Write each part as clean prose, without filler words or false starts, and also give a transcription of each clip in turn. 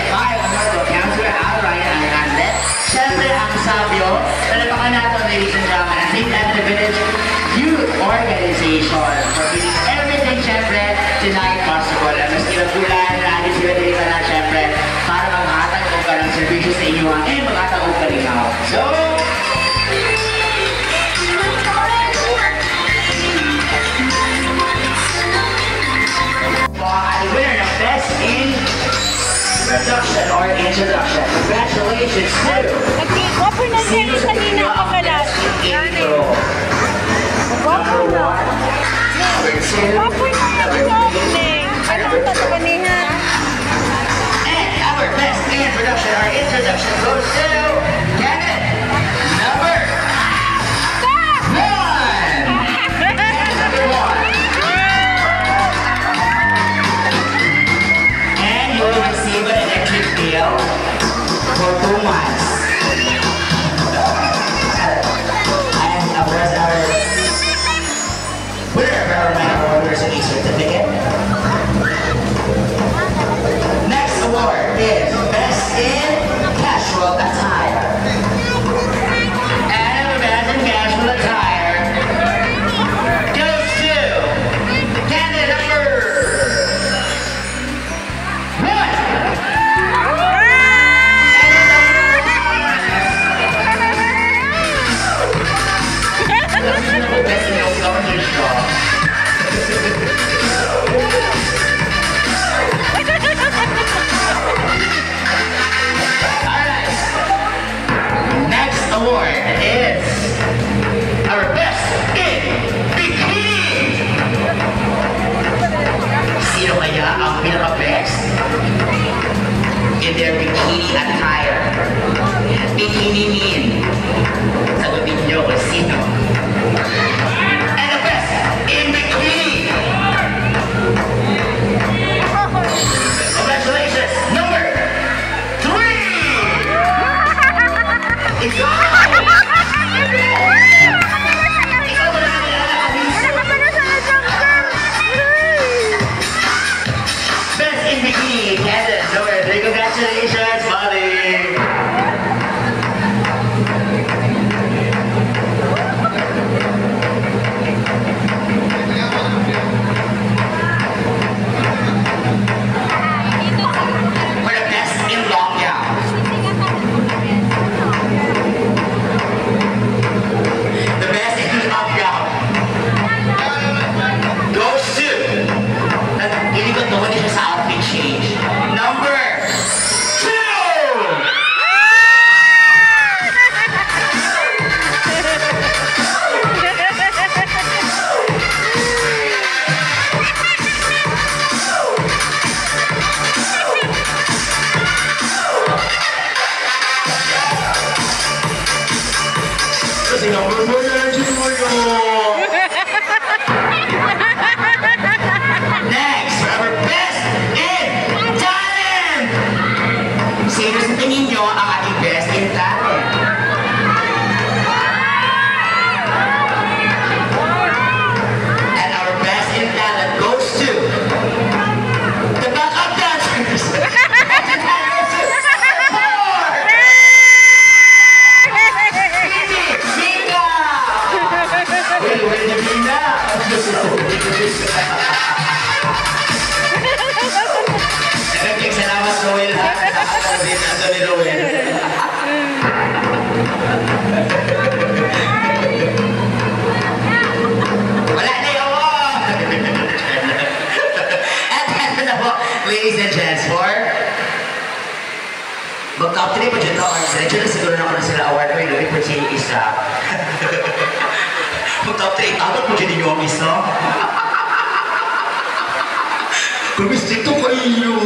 5 honorable counselor Alright Hernandez. Siyempre, ang sabyo, talapakan natin, ladies and gentlemen, ang St. Anthony Village Youth Organization for doing everything, siyempre, tonight possible. At mas kinabulan, natin sila dito na, siyempre, para maghatag ka ng servisyo sa inyo and maghatag ka rin ako. So, ang winner ng Best in Production or Introduction. Congratulations to Nag-offer na siya yung kanina ako kalat. Number 1, number 2, Offer na number yung 3, opening. Anong tatawa niya? and our Best in Production or Introduction goes to Kenneth. Number 1. Number 1. And you will receive an electric bill for 2 months. And of course, our winner of our award is a certificate. Next award is Best in Casual Attire. And the Best in Casual Attire goes to candidate number 1. Best in Old Straw. Alright. Next award is our Best in Bikini. Sino kaya ang pinaka-best in their bikini attire? Bikini mean. Sagutin niyo kung sino. And the Best in Bikini. Congratulations, number 3! Ikaw! Ikaw ba namin Best in Bikini, Canada, number 3. Congratulations, buddy! For the Best in Long Gown. The Best in Long Gown goes to, hindi ko tuwa siya sa outfit change. Number 2! Kasi number 4 na lang siya mo Next, our Best in Talent! Sino sa tingin nyo ang ating Best in Talent? And our Best in Talent goes to the backup dancers! Salamat, Noel, ha? Anthony Noel. Wala na yung At ano na po, ladies and gents, for mag-top 3 pa dyan na award sila. Diyan na siguro naman na sila award. May lori po siya yung isa. Mag-top 3, tapos po dyan ninyo ang isa. Kumistik to kayo.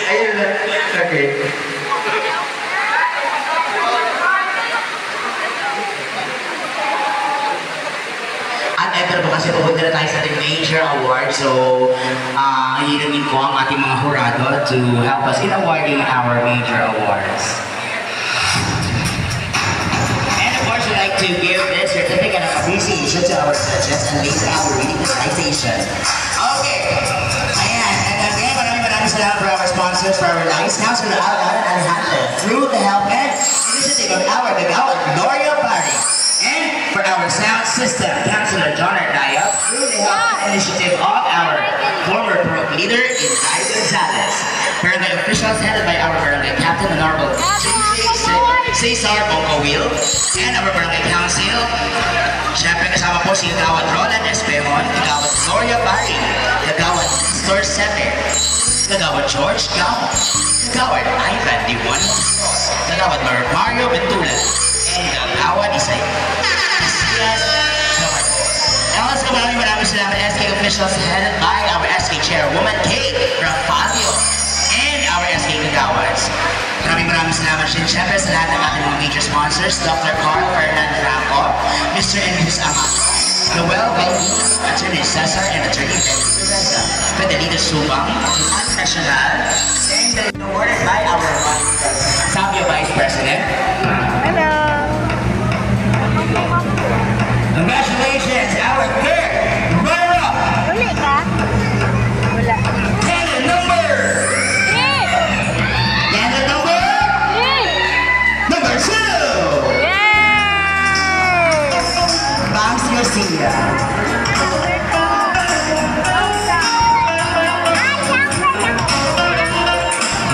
Ayun na. Okay. At eto po kasi pupunta na tayo sa ating major award. So, hihilingin ko ang ating mga hurado to help us in awarding our major awards. And of course, we'd like to give this certificate of appreciation to our judges and later our reading citation. Okay. Ayan. And again, maraming salamat for our sponsors for our nice Councilor Alan Alejandro through the help and initiative of our Gagawad Gloria Party. And for our sound system, Councilor John Arnaya through the help and initiative of our former Pro leader in Ray Gonzalez. Barangay officials headed by our Barangay Captain Honorable Cesar Bongowil and our Barangay Council. Siyempre kasama po si Gagawad Roland Espehon, Gagawad Gloria Party, Gagawad Nestor Sepe, Gagawad George Gamo, Gagawad Ivan Diwan, Gagawad Mario Bentulan, and Gagawad Isay. Also, maraming salamat SK officials headed by our SK Chairwoman Kate Rafadio and our SK Gagawads. Maraming salamat din siyempre sa lahat ng ating mga major sponsors, Dr. Carl Fernando Franco, Mr. and Mrs. Amato, Noel Bailey, Attorney Cesar, and Attorney Betty Teresa, Fidelito Subang, National, and awarded by our Sabio Vice President. Hello. Congratulations, our third runner-up! Uli ka? Wala. Candidate number! Candidate number? Number 2! Yay! Bams Garcia.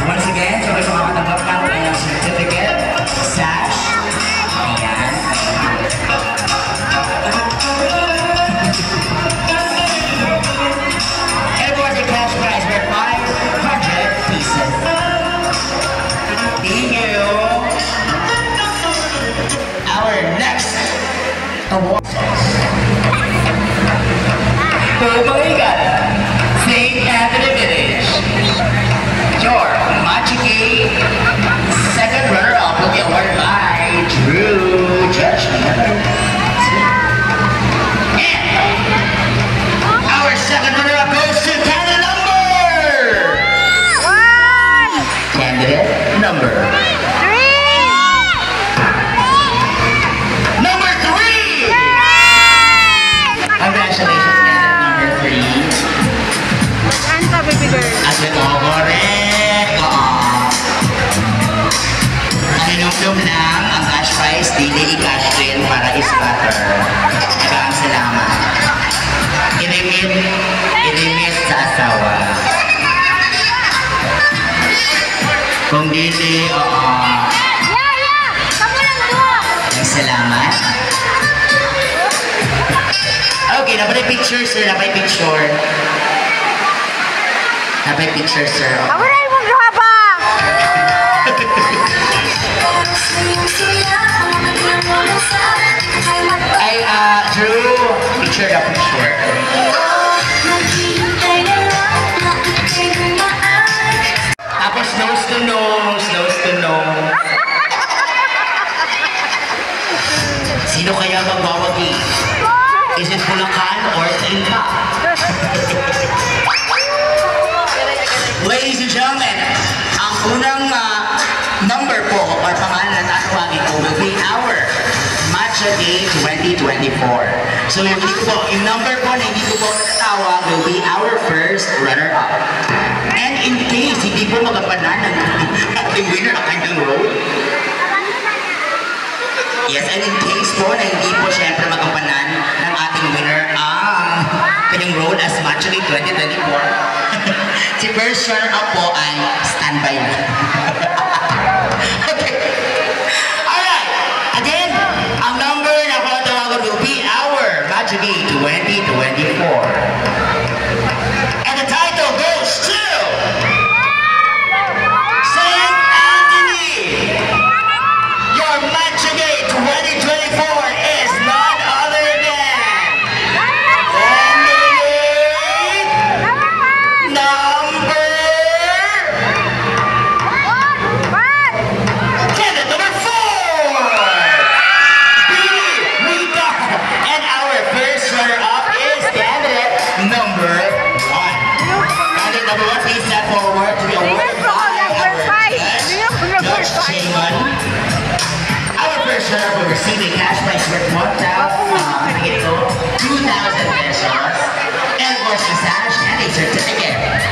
Once again, sabay makakatanggap ng kanyang certificate, sash, ayan. And was a cash prize worth 500 pieces. Thank you. Our next award. Pumaligan, St. Anthony Village. Your Machiki, second runner-up will be awarded by Drew Judgment. Our second runner-up goes to candidate number! Candidate number. Number 3! Congratulations, candidate number 3. Anta, baby girl. As with all correct. Nanunong lang ang cash prize, dili i-cash din para is-butter. Maraming salamat. Ilimit sa asawa. Kung dili, Kamu lang dua. salamat. Okay, napay picture, sir. Napay picture. Napay picture, sir. Kamu na yung duha ba? Ay, Drew, picture na picture. Tapos nose to nose, nose to nose. Sino kaya magwawagi? Is it Bulacan or Tinta? Ladies and gentlemen, ang unang number po or pangalan na tatawagin ko will be our Matcha Day 2024. So yung number po na hindi ko po natatawag will be our first runner-up. And in case hindi po magampanan ng ating winner ang kanyang role, yes, and in case po na hindi po syempre magampanan ng ating winner ang kanyang role as Matcha Day 2024, si first runner-up po ay standby na. Okay. Alright. Again, ang number na patawagan will be our Matcha Day 2024. And the title goes to St. Anthony. Your Matcha Day 2024 is none other than number candidate number 4, Billy Rita, and our first runner-up is candidate number 1. Candidate number 1, please step forward to be awarded by our Judge Chairman. Our first runner-up will receive a cash prize worth 2,000 pesos, and of course, a sash and a certificate.